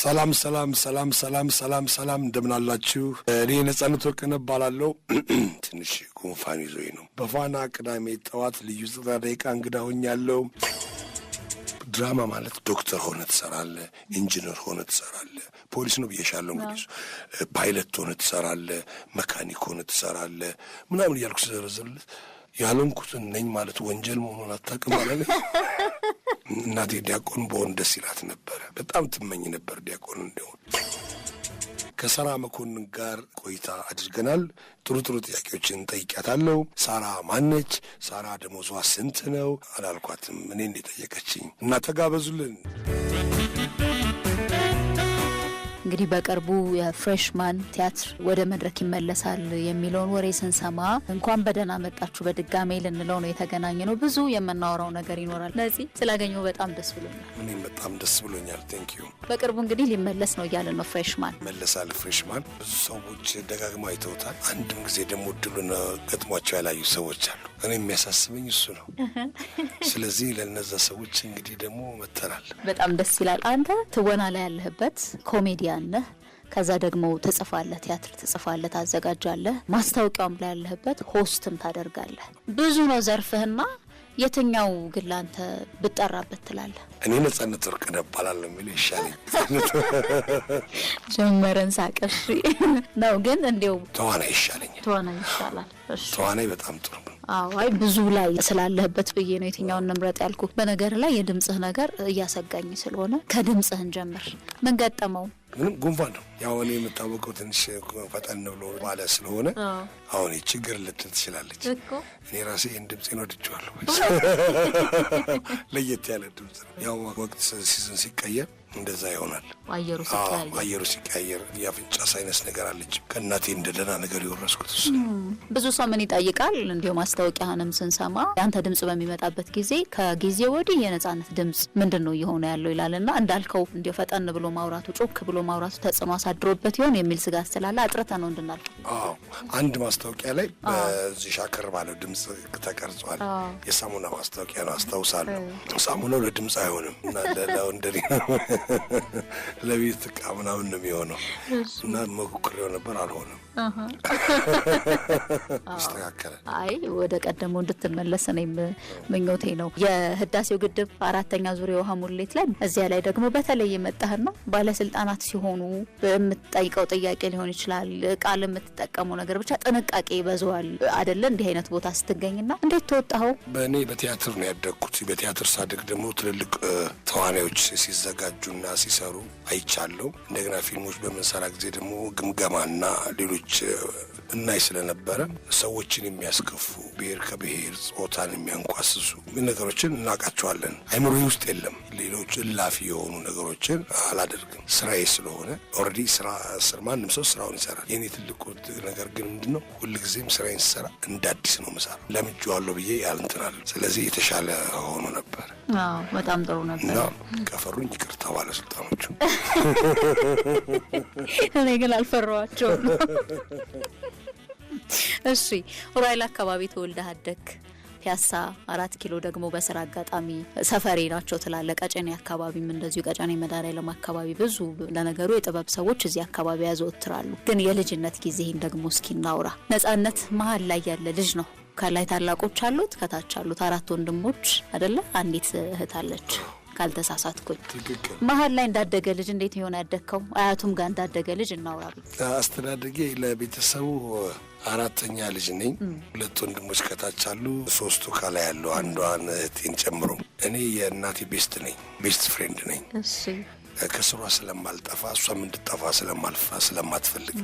ሰላም እንደምን አላችሁ? እኔ ነጻነት ወርቅነህ እባላለሁ። ትንሽ ጉንፋን ይዞኝ ነው። በፋና ቅዳሜ ጠዋት ልዩ 90 ደቂቃ እንግዳ ሆኛለሁ። ድራማ ማለት ዶክተር ሆነ ትሰራለህ፣ ኢንጂነር ሆነ ትሰራለህ፣ ፖሊስ ነው ብዬሻለሁ። እንግዲህ ፓይለት ሆነ ትሰራለህ፣ መካኒክ ሆነ ትሰራለህ ምናምን እያልኩ ስዘረዝርልህ ያለንኩትን ነኝ ማለት ወንጀል መሆኑን አታውቅም ማለት ነው። እናቴ ዲያቆን በሆን ደስ ይላት ነበር። በጣም ትመኝ ነበር ዲያቆን እንዲሆን። ከሳራ መኮንን ጋር ቆይታ አድርገናል። ጥሩ ጥያቄዎችን ጠይቂያታለሁ። ሳራ ማነች? ሳራ ደሞዟ ስንት ነው አላልኳትም። እኔ እንደጠየቀችኝ እና ተጋበዙልን። እንግዲህ በቅርቡ የፍሬሽማን ቲያትር ወደ መድረክ ይመለሳል የሚለውን ወሬ ስንሰማ እንኳን በደህና መጣችሁ በድጋሜ ልንለው ነው የተገናኘ ነው። ብዙ የምናወራው ነገር ይኖራል። ለዚህ ስላገኘው በጣም ደስ ብሎኛል። እኔም በጣም ደስ ብሎኛል። ቴንክ ዩ። በቅርቡ እንግዲህ ሊመለስ ነው እያለ ነው ፍሬሽማን መለሳል። ፍሬሽማን ብዙ ሰዎች ደጋግማ አይተውታል። አንድም ጊዜ ደግሞ እድሉን ገጥሟቸው ያላዩ ሰዎች አሉ። እኔ የሚያሳስበኝ እሱ ነው። ስለዚህ ለነዛ ሰዎች እንግዲህ ደግሞ መተናል። በጣም ደስ ይላል። አንተ ትወና ላይ ያለህበት ኮሜዲያን ነህ። ከዛ ደግሞ ትጽፋለህ፣ ቲያትር ትጽፋለህ፣ ታዘጋጃለህ። ማስታወቂያውም ላይ ያለህበት ሆስትም ታደርጋለህ። ብዙ ነው ዘርፍህና የትኛው ግን አንተ ብትጠራበት ትላለህ? እኔ ነጻነት ወርቅነህ እባላለሁ የሚለው ይሻላል። ጀመረን ሳቀሽ ነው ግን እንዴው ተዋናይ ይሻለኛል። ተዋናይ ይሻላል። እሺ ተዋናይ በጣም ጥሩ ነው። አይ ብዙ ላይ ስላለህበት ብዬ ነው የትኛውን ንምረጥ ያልኩ። በነገር ላይ የድምጽህ ነገር እያሰጋኝ ስለሆነ ከድምጽህን ጀምር። ምን ገጠመው? ምንም ጉንፋን ነው። ያው እኔ የምታወቀው ትንሽ ፈጠን ብሎ ባለ ስለሆነ አሁን ችግር ልትል ትችላለች። እኔ ራሴ ይህን ድምፄን ወድጄዋለሁ። ለየት ያለ ድምጽ ነው። ያው ወቅት ሲዝን ሲቀየር እንደዛ ይሆናል። አየሩ ሲቀያየር የአፍንጫ ሳይነስ ነገር አለች። ከእናቴ እንደደና ነገር የወረስኩት እሱ። ብዙ ሰው ምን ይጠይቃል? እንዲሁ ማስታወቂያህንም ስንሰማ ያንተ ድምጽ በሚመጣበት ጊዜ ከጊዜ ወዲህ የነጻነት ድምጽ ምንድነው እየሆነ ያለው ይላልና እንዳልከው እንዲሁ ፈጠን ብሎ ማውራቱ ጮክ ብሎ ማውራቱ ተጽዕኖ አሳድሮበት ይሆን የሚል ስጋት ስላለ አጥርተ ነው እንድናልፍ። አንድ ማስታወቂያ ላይ በዚህ ሻከር ባለው ድምጽ ተቀርጿል። የሳሙና ማስታወቂያ ነው አስታውሳለሁ። ሳሙናው ለድምጽ አይሆንም እና ለወንደሪ ለቤት ዕቃ ምናምን ነው የሚሆነው እና ሞክሬው ነበር አልሆነም። ይስተካከላል። አይ ወደ ቀደመው እንድትመለስ እኔም ምኞቴ ነው። የህዳሴው ግድብ 4ኛ ዙር የውሃ ሙሌት ላይ እዚያ ላይ ደግሞ በተለይ የመጣህና ባለስልጣናት ሲሆኑ በምትጠይቀው ጥያቄ ሊሆን ይችላል፣ ቃል የምትጠቀመው ነገር ብቻ ጥንቃቄ ይበዛዋል አይደለ? እንዲህ አይነት ቦታ ስትገኝና እንዴት ተወጣኸው? በእኔ በቲያትር ነው ያደግኩት። በቲያትር ሳድግ ደግሞ ትልልቅ ተዋናዮች ሲዘጋጁና ሲሰሩ አይቻለሁ። እንደገና ፊልሞች በምንሰራ ጊዜ ደግሞ ግምገማና ሌሎች እናይ ስለነበረ ሰዎችን የሚያስከፉ ብሔር ከብሔር ጾታን የሚያንቋስሱ ነገሮችን እናውቃቸዋለን። አይምሮ ውስጥ የለም። ሌሎች እላፊ የሆኑ ነገሮችን አላደርግም። ስራዬ ስለሆነ ኦልሬዲ ስራ ማንም ሰው ስራውን ይሰራል። የኔ ትልቁ ነገር ግን ምንድነው ሁልጊዜም ስራዬን ስሰራ እንደ አዲስ ነው የምሰራው። ለምጄዋለሁ ብዬ ያልንትናል። ስለዚህ የተሻለ ሆኖ ነበር። በጣም ጥሩ ነበር። ከፈሩኝ ይቅርታ ባለስልጣኖቹ። እኔ ግን አልፈራኋቸውም። እሺ ኡራኤል አካባቢ ተወልደህ አደግክ። ፒያሳ 4 ኪሎ ደግሞ በስራ አጋጣሚ ሰፈሬ ናቸው ትላለ። ቀጨኔ አካባቢም እንደዚሁ ቀጨኔ መድኃኔዓለም አካባቢ ብዙ ለነገሩ የጥበብ ሰዎች እዚህ አካባቢ ያዘወትራሉ። ግን የልጅነት ጊዜህን ደግሞ እስኪ እናውራ። ነጻነት መሀል ላይ ያለ ልጅ ነው። ከላይ ታላቆች አሉት፣ ከታች አሉት 4 ወንድሞች አይደለ? አንዲት እህት አለች ካልተሳሳትኩኝ። መሀል ላይ እንዳደገ ልጅ እንዴት ይሆን ያደግከው? አያቱም ጋር እንዳደገ ልጅ እናውራ። አስተዳደጌ ለቤተሰቡ 4ኛ ልጅ ነኝ። 2 ወንድሞች ከታች አሉ፣ 3 ከላይ ያሉ፣ አንዷን እህቴን ጨምሮ። እኔ የእናቴ ቤስት ፍሬንድ ነኝ። እሺ ከስሯ ስለማልጠፋ እሷም እንድጠፋ ስለማትፈልግ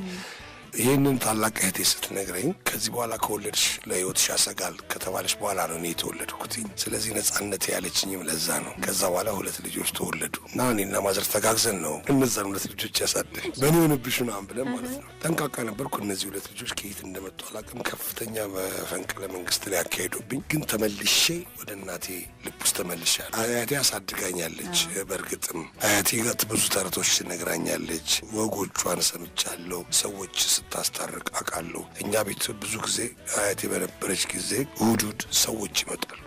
ይህንን ታላቅ እህቴ ስትነግረኝ ከዚህ በኋላ ከወለድሽ ለህይወትሽ ያሰጋል ከተባለች በኋላ ነው እኔ የተወለድኩት። ስለዚህ ነጻነት ያለችኝም ለዛ ነው። ከዛ በኋላ 2 ልጆች ተወለዱ እና እኔና ማዘር ተጋግዘን ነው እነዛን 2 ልጆች ያሳደግ። በእኔ ሆነብሽ ምናምን ብለን ማለት ነው። ጠንቃቃ ነበርኩ። እነዚህ 2 ልጆች ከየት እንደመጡ አላውቅም። ከፍተኛ መፈንቅለ መንግስት ላይ አካሄዱብኝ። ግን ተመልሼ ወደ እናቴ ልብ ውስጥ ተመልሻለሁ። አያቴ አሳድጋኛለች። በእርግጥም አያቴ ጋር ብዙ ተረቶች ነግራኛለች። ወጎቿን ሰምቻለሁ። ሰዎች ስታስታርቅ አውቃለሁ። እኛ ቤት ብዙ ጊዜ አያቴ በነበረች ጊዜ እሑድ ሰዎች ይመጣሉ።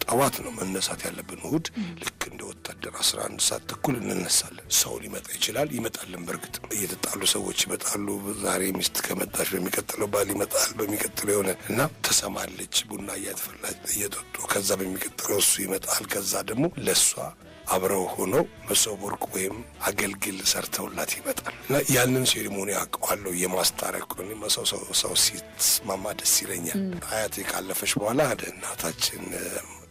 ጠዋት ነው መነሳት ያለብን። እሑድ ልክ እንደ ወጣን እያደረ 11 ሰዓት ተኩል እንነሳለን። ሰው ሊመጣ ይችላል፣ ይመጣልን። በእርግጥ እየተጣሉ ሰዎች ይመጣሉ። ዛሬ ሚስት ከመጣች በሚቀጥለው ባል ይመጣል፣ በሚቀጥለው የሆነ እና ተሰማለች ቡና እያተፈላች እየጠጡ ከዛ በሚቀጥለው እሱ ይመጣል። ከዛ ደግሞ ለሷ አብረው ሆነው መሶበ ወርቅ ወይም አገልግል ሰርተውላት ይመጣል እና ያንን ሴሪሞኒ አውቀዋለሁ። የማስታረቅ ሰው ሲስማማ ደስ ይለኛል። አያቴ ካለፈች በኋላ እናታችን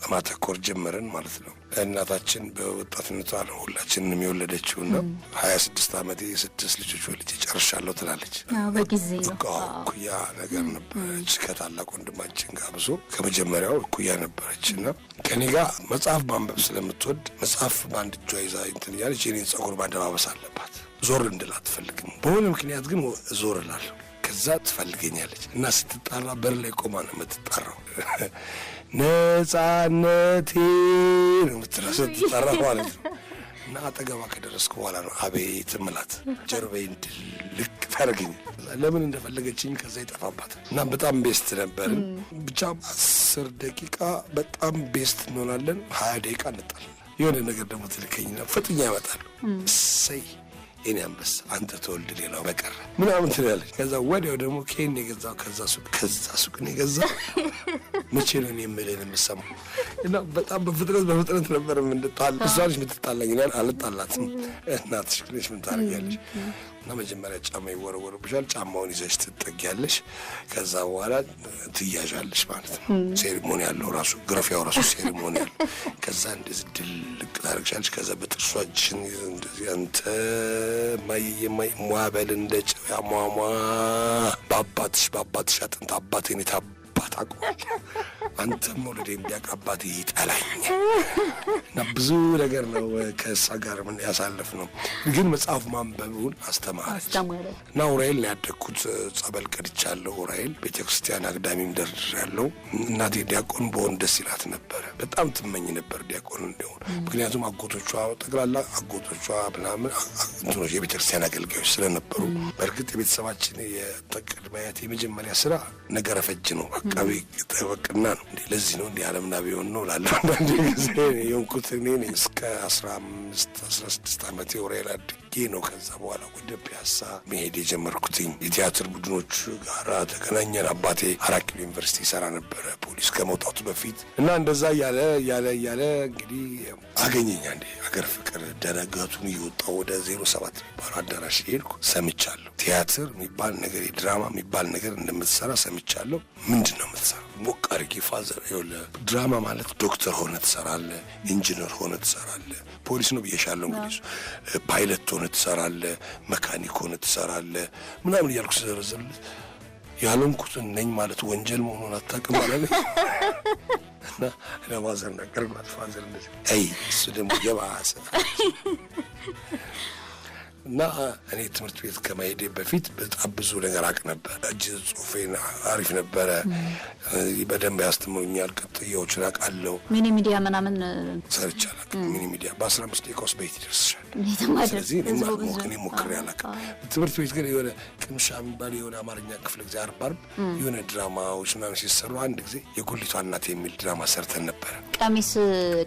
ማተኮር ጀመረን ማለት ነው። እናታችን በወጣትነቷ ነው ሁላችንን የወለደችው እና 26 ዓመቴ 6 ልጆች ወልጄ ጨርሻለሁ ትላለች። በጊዜ እኩያ ነገር ነበረች ከታላቅ ወንድማችን ጋር ብዙ ከመጀመሪያው እኩያ ነበረች እና ከኔ ጋር መጽሐፍ ማንበብ ስለምትወድ መጽሐፍ በአንድ እጇ ይዛ እንትን እያለች የኔን ጸጉር ማደባበስ አለባት። ዞር እንድል አትፈልግም። በሆነ ምክንያት ግን ዞር እላለሁ። ከዛ ትፈልገኛለች እና ስትጣራ በር ላይ ቆማ ነው የምትጣራው። ነጻነቴ ነው የምትለው ስትጠራ ማለት ነው። እና አጠገባ ከደረስኩ በኋላ ነው አቤት እምላት። ጀርባዬን ድልቅ ታደርገኝ። ለምን እንደፈለገችኝ ከዛ ይጠፋባታል። እና በጣም ቤስት ነበርን። ብቻ 10 ደቂቃ በጣም ቤስት እንሆናለን። 20 ደቂቃ እንጣላለን። የሆነ ነገር ደግሞ ትልከኝና ፈጥኛ ያመጣሉ። እሰይ የኔ አንበሳ አንተ ተወልድ ሌላው በቀረ ምናምን ትላለች። ከዛ ወዲያው ደግሞ ኬን የገዛው ከዛ ሱቅ ነው የገዛው። መቼ ነው እኔ የምልህን የምሰማው? እና በጣም በፍጥነት ነበር የምንጣላ። እሷ ነች የምትጣላኝ፣ እኔ አልጣላትም። እናትሽ ነች ምን ታደርጊያለሽ? እና መጀመሪያ ጫማ ይወረወርብሻል። ጫማውን ይዘሽ ትጠጊያለሽ። ከዛ በኋላ ትያዣለሽ ማለት ነው። ሴሪሞኒ ያለው ራሱ ግረፊያው ራሱ ሴሪሞኒ ያለው። ከዛ እንደዚህ ድልቅ ታደርግሻለሽ። ከዛ በጥርሷ እጅሽን እንደዚህ አንተ ማይ ሟበል እንደ ጨው ያሟሟ በአባትሽ አጥንት አባቴን የታባት አቋል አንተም መውለድ ቢያቅ አባቴ ይጠላኛል። እና ብዙ ነገር ነው ከእሷ ጋር ምን ያሳለፍ ነው። ግን መጽሐፍ ማንበቡን አስተማረች። እና ኡራኤል ነው ያደግኩት። ጸበል ቀድቻለሁ። ኡራኤል ቤተክርስቲያን አግዳሚም ደርሻለሁ። እናቴ ዲያቆን በሆን ደስ ይላት ነበረ። በጣም ትመኝ ነበር ዲያቆን እንዲሆን። ምክንያቱም አጎቶቿ ጠቅላላ አጎቶቿ ምናምን እንትኖች የቤተክርስቲያን አገልጋዮች ስለነበሩ። በእርግጥ የቤተሰባችን የቅድመ አያቴ የመጀመሪያ ስራ ነገረ ፈጅ ነው። አቃቤ ጠበቅና ነው። ለዚህ ነው እንዲህ ዓለምና ቢሆን ነው ላለ አንዳንድ ጊዜ የሆንኩት እኔ ነኝ። እስከ 15-16 ዓመቴ ኡራኤል አድጌ ነው ከዛ በኋላ ወደ ፒያሳ መሄድ የጀመርኩትኝ። የቲያትር ቡድኖች ጋር ተገናኘን። አባቴ 4 ኪሎ ዩኒቨርሲቲ ይሰራ ነበረ ፖሊስ ከመውጣቱ በፊት እና እንደዛ እያለ እንግዲህ አገኘኝ አንዴ አገር ፍቅር ደረጋቱን እየወጣሁ ወደ 07 የሚባለው አዳራሽ ሄድኩ። ሰምቻለሁ ቲያትር የሚባል ነገር የድራማ የሚባል ነገር እንደምትሰራ ሰምቻለሁ። ምንድን ነው የምትሰራ? ሞቅ አድርጌ ፋዘር ይኸውልህ ድራማ ማለት ዶክተር ሆነ ትሰራለህ፣ ኢንጂነር ሆነ ትሰራለህ፣ ፖሊስ ነው ብዬሻለሁ እንግዲህ ፓይለት ሆነ ትሰራለህ፣ መካኒክ ሆነ ትሰራለህ ምናምን እያልኩ ስዘረዝርለት ያለንኩትን ነኝ ማለት ወንጀል መሆኑን አታውቅም ማለት ነው። እና ለማዘር ነገርኳት። ፋዘር እንደዚህ አይ እሱ ደግሞ የባሰ እና እኔ ትምህርት ቤት ከመሄዴ በፊት በጣም ብዙ ነገር አውቅ ነበር። እጅ ጽሁፌን አሪፍ ነበረ። በደንብ ያስተምሩኛል። ቅጥያዎችን አውቃለሁ። ሚኒ ሚዲያ ምናምን ሰርቼ አላውቅም። ሚኒ ሚዲያ በ15 ደቂቃ ውስጥ ቤት ይደርሳል። ስለዚህ እኔ ሞክሬ አላውቅም። ትምህርት ቤት ግን የሆነ ቅምሻ የሚባል የሆነ አማርኛ ክፍለ ጊዜ ዓርብ የሆነ ድራማዎች ምናምን ሲሰሩ አንድ ጊዜ የጉሊቷ እናት የሚል ድራማ ሰርተን ነበረ። ቀሚስ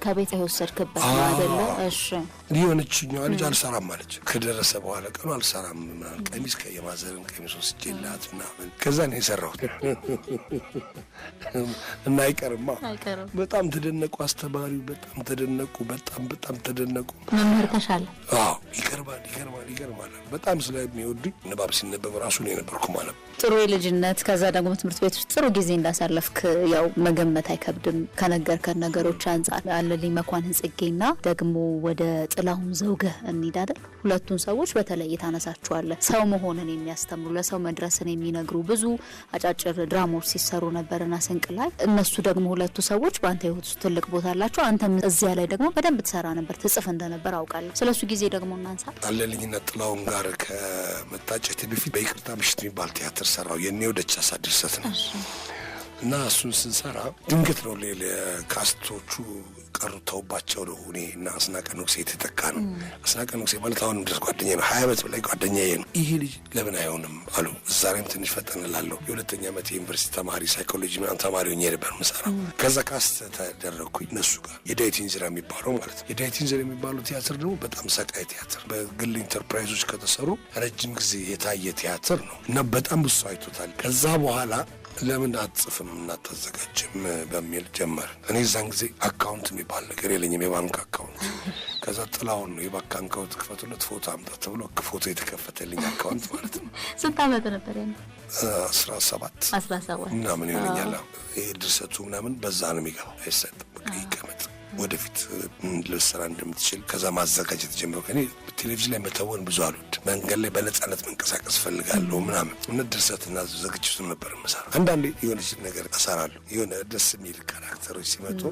ከቤት የወሰድክበት ነው አይደለ? እሺ። የሆነችኛዋ ልጅ አልሰራም አለች። ከደረሰ በኋላ ቀኑ አልሰራም ምናምን ቀሚስ የማዘርን ቀሚስ ወስጄላት ምናምን ከዛ ነው የሰራሁት። እና አይቀርማ በጣም ተደነቁ። አስተማሪው በጣም ተደነቁ። በጣም ተደነቁ። መምህር ተሻለ ይገርማል። በጣም ስለሚወዱኝ ንባብ ሲነበብ ራሱ ነው የነበርኩ ማለት ነው። ጥሩ የልጅነት ከዛ ደግሞ ትምህርት ቤት ውስጥ ጥሩ ጊዜ እንዳሳለፍክ ያው መገመት አይከብድም ከነገርከን ነገሮች አንጻር። አለልኝ መኳንንት ጽጌና ደግሞ ወደ ጥላሁን ዘውገ እንሂድ አይደል? ሁለቱን ሰዎች በተለይ ታነሳቸዋለህ። ሰው መሆንን የሚያስተምሩ ለሰው መድረስን የሚነግሩ ብዙ አጫጭር ድራማዎች ሲሰሩ ነበርና ስንቅ ላይ እነሱ ደግሞ ሁለቱ ሰዎች በአንተ ህይወት ውስጥ ትልቅ ቦታ አላቸው። አንተም እዚያ ላይ ደግሞ በደንብ ትሰራ ነበር፣ ትጽፍ እንደነበር አውቃለሁ። ስለሱ ጊዜ ደግሞ እናንሳ። አለልኝና ጥላሁን ጋር ከመታጨት በፊት በይቅርታ ምሽት የሚባል ቲያትር ሰራው። የኔው ደቻሳ ድርሰት ነው። እና እሱን ስንሰራ ድንገት ነው ሌላ ካስቶቹ ቀርተውባቸው ነው እኔ እና አስናቀ ንጉሴ የተተካ ነው። አስናቀ ንጉሴ ማለት አሁንም ድረስ ጓደኛዬ ነው፣ 20 ዓመት በላይ ጓደኛዬ ነው። ይሄ ልጅ ለምን አይሆንም አሉ። ዛሬም ትንሽ ፈጠን እላለሁ። የሁለተኛ ዓመት የዩኒቨርሲቲ ተማሪ ሳይኮሎጂ ምናምን ተማሪ ሆኜ ነበር የምሰራው። ከዛ ካስት ተደረግኩኝ እነሱ ጋር የዳዊት ኢንዚራ የሚባለው ማለት ነው። የዳዊት ኢንዚራ የሚባለው ቲያትር ደግሞ በጣም ሰቃይ ቲያትር፣ በግል ኢንተርፕራይዞች ከተሰሩ ረጅም ጊዜ የታየ ቲያትር ነው እና በጣም ብዙ አይቶታል። ከዛ በኋላ ለምን አትጽፍም እናታዘጋጅም በሚል ጀመር። እኔ እዛን ጊዜ አካውንት የሚባል ነገር የለኝም፣ የባንክ አካውንት። ከዛ ጥላውን ነው የባንክ አካውንት ክፈቱለት ፎቶ አምጣ ተብሎ ፎቶ የተከፈተልኝ አካውንት ማለት ነው። ስንት ዓመት ነበር ያኔ? 17 ምናምን ይሆነኛል። ይሄ ድርሰቱ ምናምን በዛ ነው የሚገባው። አይሰጥም፣ በቃ ይቀመጥ ወደፊት ልሰራ እንደምትችል ከዛ ማዘጋጀት ጀምሮ ከኔ ቴሌቪዥን ላይ መተወን ብዙ አሉት። መንገድ ላይ በነጻነት መንቀሳቀስ ፈልጋለሁ ምናምን እና ድርሰትና ዝግጅቱን ነበር የምሰራ። አንዳንዴ የሆነች ነገር እሰራለሁ። የሆነ ደስ የሚል ካራክተሮች ሲመጡ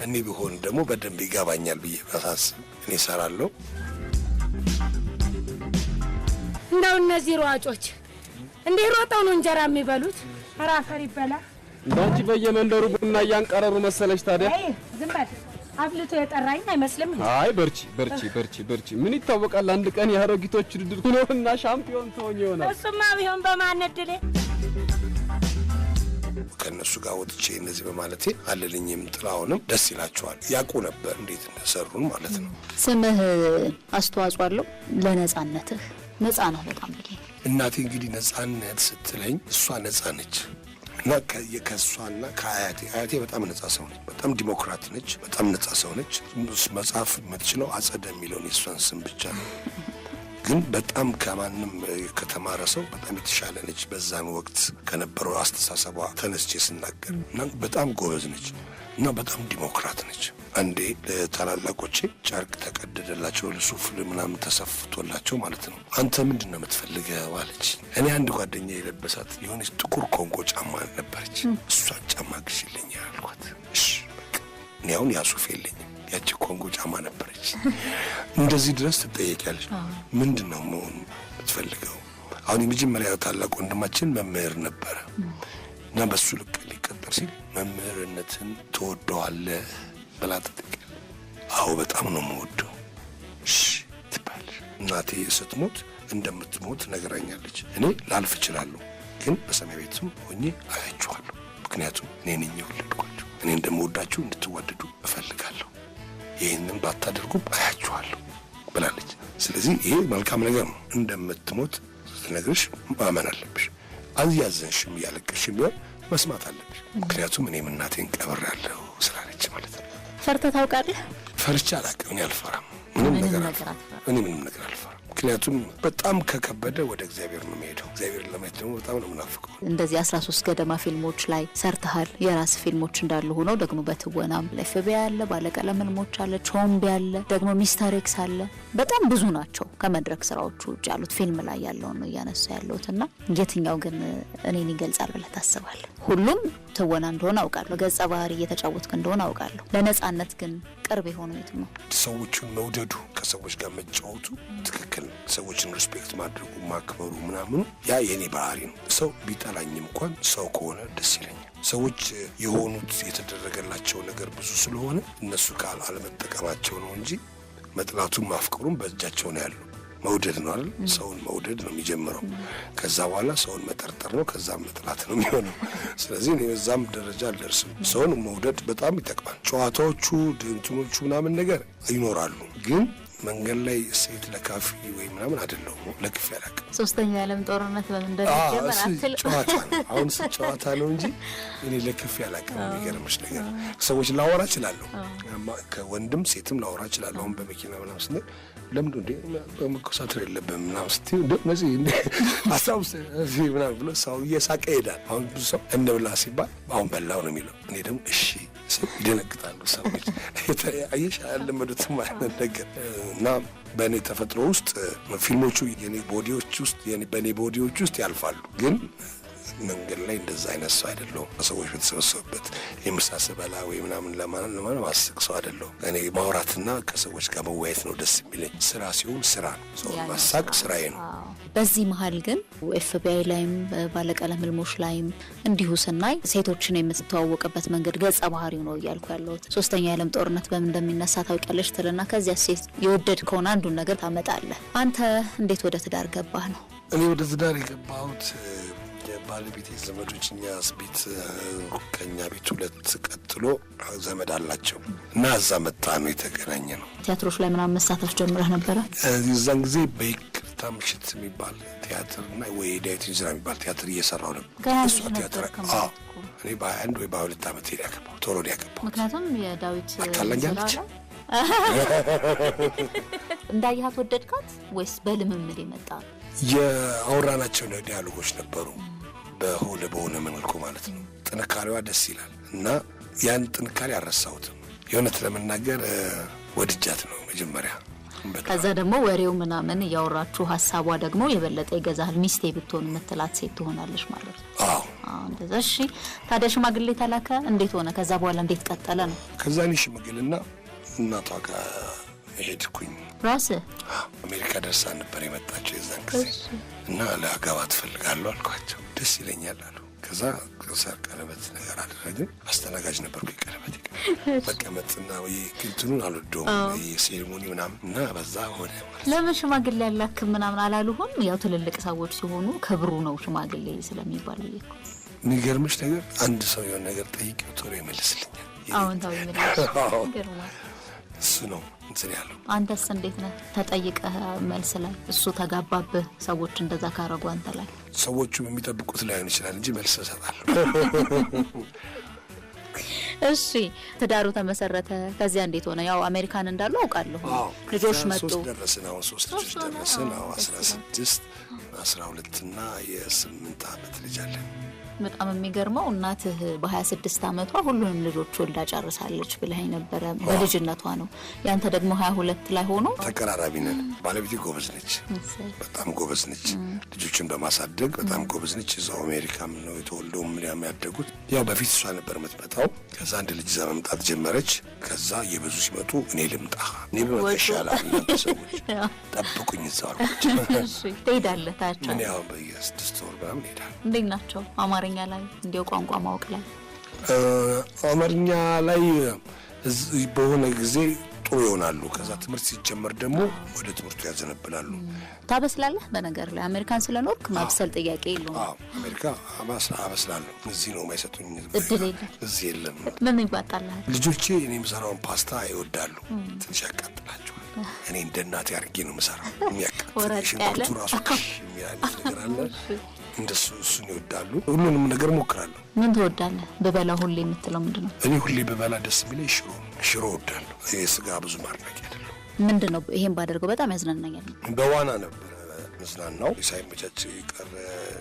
እኔ ቢሆን ደግሞ በደንብ ይገባኛል ብዬ ባሳስብ እኔ እሰራለሁ። እንደው እነዚህ ሯጮች እንዲህ ሮጠው ነው እንጀራ የሚበሉት? ኧረ አፈር ይበላ። እንዳንቺ በየመንደሩ ቡና እያንቀረሩ መሰለሽ ታዲያ? አይ ዝም በል። አብልቶ የጠራኝ አይመስልም። አይ በርቺ። ምን ይታወቃል፣ አንድ ቀን የአሮጊቶች ውድድር ሆኖና ሻምፒዮን ትሆኚ ይሆናል። እሱማ ቢሆን በማን እድሌ። ከእነሱ ጋር ወጥቼ እነዚህ በማለቴ አለልኝም ጥላሁንም ደስ ይላቸዋል። ያውቁ ነበር እንዴት እንደሰሩን ማለት ነው። ስምህ አስተዋጽኦ አለው ለነጻነትህ። ነጻ ነው በጣም ብዬ እናቴ እንግዲህ ነጻነት ስትለኝ እሷ ነጻ ነች እና ከእሷና ከአያቴ በጣም ነጻ ሰው ነች። በጣም ዲሞክራት ነች። በጣም ነጻ ሰው ነች። መጽሐፍ የምትችለው አጸደ የሚለውን የእሷን ስም ብቻ ነው። ግን በጣም ከማንም ከተማረ ሰው በጣም የተሻለ ነች። በዛን ወቅት ከነበረው አስተሳሰቧ ተነስቼ ስናገር እና በጣም ጎበዝ ነች እና በጣም ዲሞክራት ነች። አንዴ ለታላላቆቼ ጨርቅ ተቀደደላቸው፣ ሱፍ ምናምን ተሰፍቶላቸው ማለት ነው። አንተ ምንድን ነው የምትፈልገው አለች። እኔ አንድ ጓደኛ የለበሳት የሆነች ጥቁር ኮንጎ ጫማ ነበረች። እሷን ጫማ ግዢልኝ አልኳት። እሺ በቃ እኔ አሁን ያ ሱፍ የለኝም፣ ያቺ ኮንጎ ጫማ ነበረች። እንደዚህ ድረስ ትጠየቂያለች። ምንድን ነው መሆን የምትፈልገው? አሁን የመጀመሪያ ታላቅ ወንድማችን መምህር ነበረ እና በሱ ልክ ሊቀጠር ሲል መምህርነትን ትወደዋለህ ብላ ተጠየቀ። አዎ በጣም ነው የምወደው። እሺ ትባል። እናቴ ስትሞት እንደምትሞት ነገራኛለች። እኔ ላልፍ እችላለሁ፣ ግን በሰማይ ቤትም ሆኜ አያችኋለሁ። ምክንያቱም እኔ ነኝ የወለድኳችሁ። እኔ እንደምወዳችሁ እንድትዋደዱ እፈልጋለሁ። ይህንን ባታደርጉም አያችኋለሁ ብላለች። ስለዚህ ይሄ መልካም ነገር ነው። እንደምትሞት ስትነግርሽ ማመን አለብሽ። አያዘንሽም እያለቀሽም ቢሆን መስማት አለብሽ። ምክንያቱም እኔም እናቴን ቀብሬያለሁ ስላለች ማለት ነው። ፈርተህ ታውቃለህ? ፈርቻ አላውቅም። እኔ አልፈራም። ምንም ነገር አልፈራም። ምክንያቱም በጣም ከከበደ ወደ እግዚአብሔር ነው የምሄደው። እግዚአብሔርን ለማየት ደግሞ በጣም ነው የምናፍቀው። እንደዚህ 13 ገደማ ፊልሞች ላይ ሰርተሃል። የራስ ፊልሞች እንዳሉ ሆነው ደግሞ በትወናም ላይ ፍቢያ ያለ፣ ባለቀለም ህልሞች አለ፣ ቾምቤ ያለ፣ ደግሞ ሚስተር ኤክስ አለ። በጣም ብዙ ናቸው። ከመድረክ ስራዎቹ ውጭ ያሉት ፊልም ላይ ያለውን ነው እያነሳ ያለሁትና የትኛው ግን እኔን ይገልጻል ብለህ ታስባለህ? ሁሉም ትወና እንደሆነ አውቃለሁ። ገጸ ባህሪ እየተጫወትክ እንደሆነ አውቃለሁ። ለነጻነት ግን ቅርብ የሆነው የት ነው? ሰዎችን መውደዱ፣ ከሰዎች ጋር መጫወቱ ትክክል ነው። ሰዎችን ሪስፔክት ማድረጉ፣ ማክበሩ ምናምኑ ያ የኔ ባህሪ ነው። ሰው ቢጠላኝም እንኳን ሰው ከሆነ ደስ ይለኛል። ሰዎች የሆኑት የተደረገላቸው ነገር ብዙ ስለሆነ እነሱ ካል አለመጠቀማቸው ነው እንጂ መጥላቱም ማፍቀሩም በእጃቸው ነው ያለው። መውደድ ነው አይደል? ሰውን መውደድ ነው የሚጀምረው። ከዛ በኋላ ሰውን መጠርጠር ነው፣ ከዛም መጥላት ነው የሚሆነው። ስለዚህ እኔ በዛም ደረጃ አልደርስም። ሰውን መውደድ በጣም ይጠቅማል። ጨዋታዎቹ ድንቱኖቹ ምናምን ነገር ይኖራሉ፣ ግን መንገድ ላይ ሴት ለካፊ ወይ ምናምን አይደለም። ለክፍ ያላቅ ሶስተኛው የዓለም ጦርነት በምን እንደጀመረ አትል ጨዋታ ነው። አሁን ጨዋታ ነው እንጂ እኔ ለክፍ ያላቅ ነው። የሚገርምሽ ነገር ሰዎች ላወራ እችላለሁ፣ ከወንድም ሴትም ላወራ እችላለሁ። አሁን በመኪና ምናምን ስንል ለምንድን እንዴ በመኮሳተር የለብም ምናምን ስትይ እንዴ ነዚህ እንዴ አሳውስ እዚህ ምናምን ብሎ ሰው እየሳቀ ይሄዳል። አሁን ብዙ ሰው እንብላ ሲባል አሁን በላው ነው የሚለው። እኔ ደግሞ እሺ ይደነግጣሉ ሰዎች። አየሽ አለመዱትም አይነት ነገር እና በእኔ ተፈጥሮ ውስጥ ፊልሞቹ የኔ ቦዲዎች ውስጥ በእኔ ቦዲዎች ውስጥ ያልፋሉ። ግን መንገድ ላይ እንደዛ አይነት ሰው አይደለሁም። ሰዎች በተሰበሰቡበት የምሳ ስበላ ወይ ምናምን ለማን ማስቅ ሰው አይደለሁም። እኔ ማውራትና ከሰዎች ጋር መወያየት ነው ደስ የሚለኝ። ስራ ሲሆን ስራ ነው። ሰው ማሳቅ ስራዬ ነው። በዚህ መሀል ግን ኤፍቢአይ ላይም ባለቀለም ህልሞች ላይም እንዲሁ ስናይ ሴቶችን የምትተዋወቅበት መንገድ ገጸ ባህሪው ነው እያልኩ ያለሁት። ሶስተኛ የዓለም ጦርነት በምን እንደሚነሳ ታውቂያለሽ ትልና ከዚያ ሴት የወደድከውን አንዱን ነገር ታመጣለህ። አንተ እንዴት ወደ ትዳር ገባህ ነው? እኔ ወደ ትዳር የገባሁት ባለቤቴ ዘመዶች እኛ ቤት ከኛ ቤት 2 ቀጥሎ ዘመድ አላቸው እና እዛ መጣ ነው የተገናኘ ነው። ቲያትሮች ላይ ምናምን መሳተፍ ጀምረህ ነበረ? እዛን ጊዜ በይቅርታ ምሽት የሚባል ቲያትር እና ወይ ዳዊት እንዝራ የሚባል ቲያትር እየሰራው ነበር። እሷ ቲያትር እኔ በ21 ወይ በ22 ዓመት ያገባው ቶሎ ያገባው። ምክንያቱም የዳዊት ታላኛለች እንዳያት ወደድካት ወይስ በልምምድ የመጣ? የአውራናቸው ዲያሎጎች ነበሩ በሆነ መልኩ ማለት ነው። ጥንካሬዋ ደስ ይላል እና ያን ጥንካሬ አልረሳሁትም። የእውነት ለመናገር ወድጃት ነው መጀመሪያ። ከዛ ደግሞ ወሬው ምናምን ያወራችሁ ሀሳቧ ደግሞ የበለጠ ይገዛል። ሚስቴ ብትሆን የምትላት ሴት ትሆናለች ማለት ነው። አዎ እንደዛ። እሺ ታዲያ ሽማግሌ ተላከ? እንዴት ሆነ? ከዛ በኋላ እንዴት ቀጠለ ነው? ከዛ እኔ ሽማግሌና እናቷ ጋር ሄድኩኝ። ራስህ አሜሪካ ደርሳ ነበር የመጣችው የዛን ጊዜ እና ለአጋባት ፈልጋለሁ አልኳቸው። ደስ ይለኛል አሉ። ከዛ ቀለበት ነገር አደረግን። አስተናጋጅ ነበርኩ። ቀለበት መቀመጥና ወይ እንትኑን አልወደውም የሴሪሞኒ ምናምን እና በዛ ሆነ ማለት። ለምን ሽማግሌ ያላክ ምናምን አላሉሁም? ያው ትልልቅ ሰዎች ሲሆኑ ክብሩ ነው ሽማግሌ ስለሚባል እኮ። የሚገርምሽ ነገር አንድ ሰው የሆነ ነገር ጠይቄው ቶሎ ይመልስልኛል። አሁን ታው ይመልስ እሱ ነው እንትን ያለው። አንተስ እንዴት ነህ? ተጠይቀህ መልስ ላይ እሱ ተጋባብህ? ሰዎች እንደዛ ካረጉ አንተ ላይ ሰዎቹ የሚጠብቁት ላይሆን ይችላል እንጂ መልስ እሰጣለሁ። እሺ ትዳሩ ተመሰረተ። ከዚያ እንዴት ሆነ? ያው አሜሪካን እንዳሉ አውቃለሁ። ልጆች መጡ። 3 ደረስን። አሁን 3 ልጆች ደረስን። 16 12 እና የ8 ዓመት ልጅ አለን። በጣም የሚገርመው እናትህ በ26 ዓመቷ ሁሉንም ልጆች ወልዳ ጨርሳለች ብለኸኝ ነበረ። በልጅነቷ ነው። ያንተ ደግሞ 22 ላይ ሆኖ ተቀራራቢ ነን። ባለቤቴ ጎበዝ ነች፣ በጣም ጎበዝ ነች። ልጆችን በማሳደግ በጣም ጎበዝ ነች። እዛው አሜሪካም ነው የተወልደው ምን ያደጉት። ያው በፊት እሷ ነበር የምትመጣው። ከዛ አንድ ልጅ ይዛ መምጣት ጀመረች። ከዛ የበዙ ሲመጡ እኔ ልምጣ፣ እኔ በመጣ ይሻላል፣ ሰዎች ጠብቁኝ እዛው አልኳቸው። እሺ ትሄዳለህ ታቸው? እኔ ያው በየ6 ወር ምናምን እሄዳለሁ። እንዴት ናቸው? አማርኛ ላይ እንዲያው ቋንቋ ማወቅ ላይ አማርኛ ላይ በሆነ ጊዜ ጥሩ ይሆናሉ። ከዛ ትምህርት ሲጀመር ደግሞ ወደ ትምህርቱ ያዘነብላሉ። ታበስላለህ? በነገር ላይ አሜሪካን ስለኖርክ ማብሰል ጥያቄ የለውም። አሜሪካ አበስላለሁ። እዚህ ነው የማይሰጡኝ እድል የለም። እዚህ የለም። ምን ይባጣልሃል? ልጆቼ እኔ የምሰራውን ፓስታ ይወዳሉ። ትንሽ ያቃጥላቸዋል። እኔ እንደ እናቴ አድርጌ ነው የምሰራው። የሚያቃጥል ሽንኩርቱ ራሱ የሚያንስ ነገር አለ። እንደሱ እሱን ይወዳሉ። ሁሉንም ነገር ሞክራለሁ። ምን ትወዳለህ? በበላ ሁሌ የምትለው ምንድነው? እኔ ሁሌ በበላ ደስ የሚለኝ ሽሮ እወዳለሁ። የስጋ ብዙ ማድነቅ አይደለም። ምንድነው ይሄን ባደርገው በጣም ያዝናናኛል? በዋና ነበር መዝናናው። ሳይመቻች ቀረ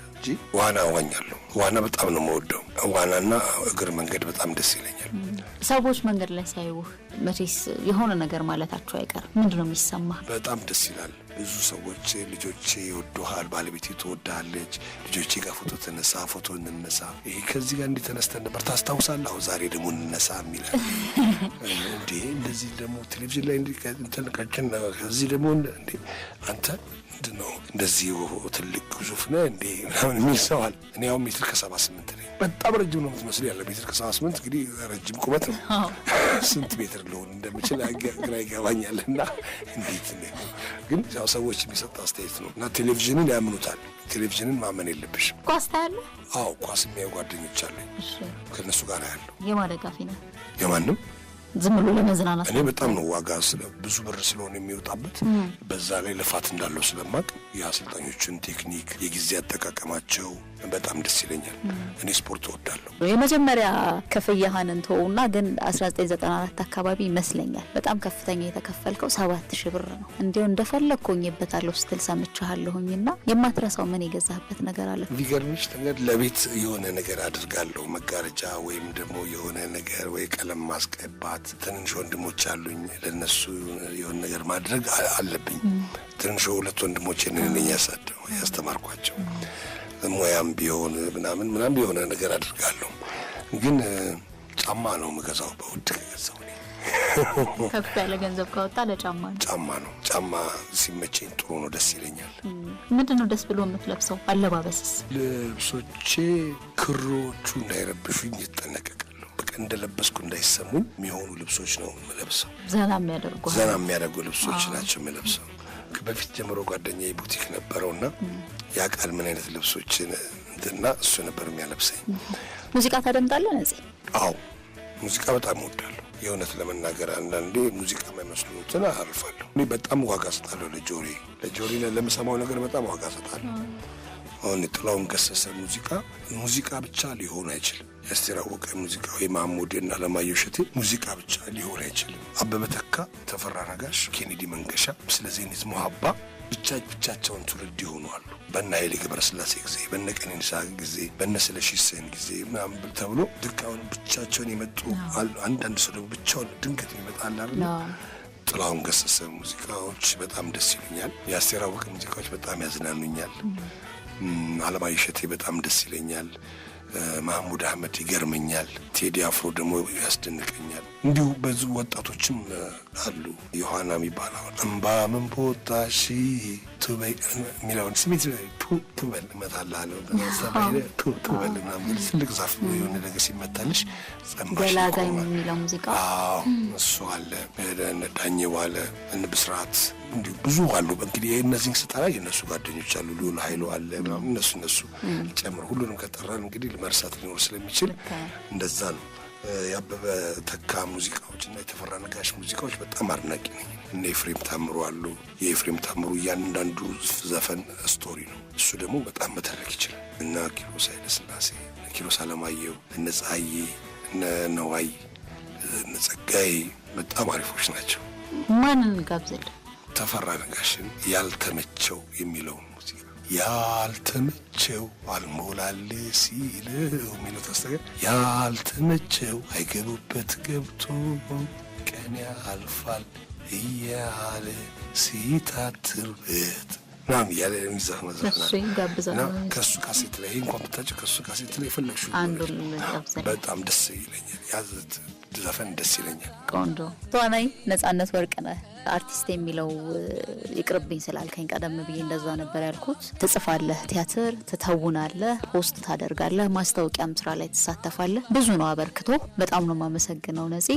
እንጂ ዋና ዋኛለሁ። ዋና በጣም ነው የምወደው። ዋናና እግር መንገድ በጣም ደስ ይለኛል። ሰዎች መንገድ ላይ ሲያዩህ መቼስ የሆነ ነገር ማለታቸው አይቀር። ምንድነው የሚሰማህ? በጣም ደስ ይላል። ብዙ ሰዎች ልጆቼ ይወዱሃል፣ ባለቤቴ ትወዳለች፣ ልጆቼ ጋር ፎቶ እንነሳ፣ ይሄ ከዚህ ጋር እንዲህ ተነስተን ነበር ታስታውሳለህ? አሁን ዛሬ ደግሞ እንነሳ የሚላል እንዴ። እንደዚህ ደግሞ ቴሌቪዥን ላይ እንተነቃችን ከዚህ ደግሞ እንዴ አንተ ምንድነው እንደዚህ ትልቅ ግዙፍ ነህ እንዴ ምናምን የሚል ሰው አለ። እኔ አሁን 1.78 ነኝ። በጣም ረጅም ነው የምትመስለው። ያለ 1.78 እንግዲህ ረጅም ቁመት ነው። ስንት ሜትር ልሆን እንደምችል ግራ ይገባኛል። እና እንዴት ነው ግን ያው ሰዎች የሚሰጥ አስተያየት ነው። እና ቴሌቪዥንን ያምኑታል። ቴሌቪዥንን ማመን የለብሽም። ኳስ ታያለህ? አዎ ኳስ የሚያዩ ጓደኞች አሉኝ። ከእነሱ ጋር ያለው የማደጋፊ ነው የማንም ዝም ብሎ ለመዝናናት እኔ በጣም ነው ዋጋ ብዙ ብር ስለሆነ የሚወጣበት በዛ ላይ ልፋት እንዳለው ስለማቅ የአሰልጣኞችን ቴክኒክ የጊዜ አጠቃቀማቸው በጣም ደስ ይለኛል። እኔ ስፖርት እወዳለሁ። የመጀመሪያ ክፍያህን እንተውና ግን 1994 አካባቢ ይመስለኛል በጣም ከፍተኛ የተከፈልከው 7000 ብር ነው። እንዴው እንደፈለኩኝበታለሁ ስትል ሰምቻለሁኝና የማትረሳው ምን የገዛህበት ነገር አለ? ቢገርምሽ ነገር ለቤት የሆነ ነገር አድርጋለሁ። መጋረጃ ወይም ደግሞ የሆነ ነገር ወይ ቀለም ማስቀባት። ትንሽ ወንድሞች አሉኝ። ለነሱ የሆነ ነገር ማድረግ አለብኝ። ትንሽ 2 ወንድሞች ነኝ ያስተማርኳቸው። ሙያም ቢሆን ምናምን የሆነ ነገር አድርጋለሁ። ግን ጫማ ነው የምገዛው በውድ ከገዛው እኔ ከፍ ያለ ገንዘብ ካወጣ ለጫማ ነው። ጫማ ሲመቸኝ ጥሩ ነው፣ ደስ ይለኛል። ምንድነው ደስ ብሎ የምትለብሰው? አለባበስስ? ልብሶቼ ክሮቹ እንዳይረብሹኝ ይጠነቀቃለሁ። በቃ እንደለበስኩ እንዳይሰሙኝ የሚሆኑ ልብሶች ነው የምለብሰው። ዘና የሚያደርጉ ልብሶች ናቸው የምለብሰው። በፊት ጀምሮ ጓደኛዬ ቡቲክ ነበረውና ያ ቃል ምን አይነት ልብሶችን እንትና እሱ ነበር የሚያለብሰኝ። ሙዚቃ ታደምጣለህ ነፂ? አዎ ሙዚቃ በጣም እወዳለሁ። የእውነት ለመናገር አንዳንዴ ሙዚቃ የማይመስሉትን አልፋለሁ። እኔ በጣም ዋጋ ሰጣለሁ ለጆሪ ለምሰማው ነገር በጣም ዋጋ ሰጣለሁ። አሁን ጥላሁን ገሰሰ ሙዚቃ ብቻ ሊሆን አይችልም። የአስቴር አወቀ ሙዚቃ ወይ ማሙድና አለማየሁ እሸቴ ሙዚቃ ብቻ ሊሆን አይችልም። አበበ ተካ፣ ተፈራ ነጋሽ፣ ኬኔዲ መንገሻ፣ ስለዚህ ሙሀባ ብቻቸውን ትውልድ ይሆኑ አሉ። በእነ ኃይሌ ገብረስላሴ ጊዜ፣ በእነ ቀነኒሳ ጊዜ፣ በእነ ስለሺ ሰን ጊዜ ምናምን ተብሎ ድካውን ብቻቸውን የመጡ አሉ። አንዳንድ ሰው ደግሞ ብቻውን ድንገት ይመጣል አይደል? ጥላሁን ገሰሰ ሙዚቃዎች በጣም ደስ ይሉኛል። የአስቴር አወቀ ሙዚቃዎች በጣም ያዝናኑኛል። አለማየሁ እሸቴ በጣም ደስ ይለኛል። ማህሙድ አህመድ ይገርመኛል። ቴዲ አፍሮ ደግሞ ያስደንቀኛል። እንዲሁ ብዙ ወጣቶችም አሉ። ዮሐና የሚባለው እምባ ምን ቦታሺ ቱበይ የሚለውን ስሜት ቱበል እመታልሃለሁ ቱበል ምናምን ትልቅ ዛፍ የሆነ ነገር ሲመታልሽ ገላጋ የሚለው ሙዚቃ እሱ አለ። ዳኘ ዋለ፣ እነ ብስራት እንዲሁ ብዙ አሉ። እንግዲህ እነዚህን ስጠራ የእነሱ ጓደኞች አሉ። ሉል ኃይሉ አለ ምናምን እነሱ ጨምሮ ሁሉንም ከጠራን እንግዲህ መርሳት ሊኖር ስለሚችል እንደዛ ነው። ያበበ ተካ ሙዚቃዎች እና የተፈራ ነጋሽ ሙዚቃዎች በጣም አድናቂ ነኝ። እነ ኤፍሬም ታምሩ አሉ። የኤፍሬም ታምሩ እያንዳንዱ ዘፈን ስቶሪ ነው። እሱ ደግሞ በጣም መተረክ ይችላል። እና ኪሮስ ኃይለሥላሴ፣ ኪሮስ አለማየሁ፣ እነ ፀሐዬ፣ እነ ነዋይ፣ እነ ጸጋዬ በጣም አሪፎች ናቸው። ማንን ጋብዘል? ተፈራ ነጋሽን ያልተመቸው የሚለውን ሙዚቃ ያልተመቸው አልሞላል ሲለው የሚለው ታስተገር ያልተመቸው አይገቡበት ገብቶ ቀን ያልፋል እያለ ሲታትርበት ናም ያለ የሚዘፍነው ከሱ ካሴት ላይ እንኳን ብታጭው ከሱ ካሴት ላይ ፈለግሽው አንዱን ጋብዘል። በጣም ደስ ይለኛል። ያዘት ዘፈን ደስ ይለኛል። ቆንጆ ተዋናይ ነጻነት ወርቅነህ አርቲስት የሚለው ይቅርብኝ ስላልከኝ ቀደም ብዬ እንደዛ ነበር ያልኩት። ትጽፋለህ፣ ቲያትር ትተውናለህ፣ ሆስት ታደርጋለህ፣ ማስታወቂያም ስራ ላይ ትሳተፋለህ። ብዙ ነው አበርክቶ። በጣም ነው የማመሰግነው ነፂ።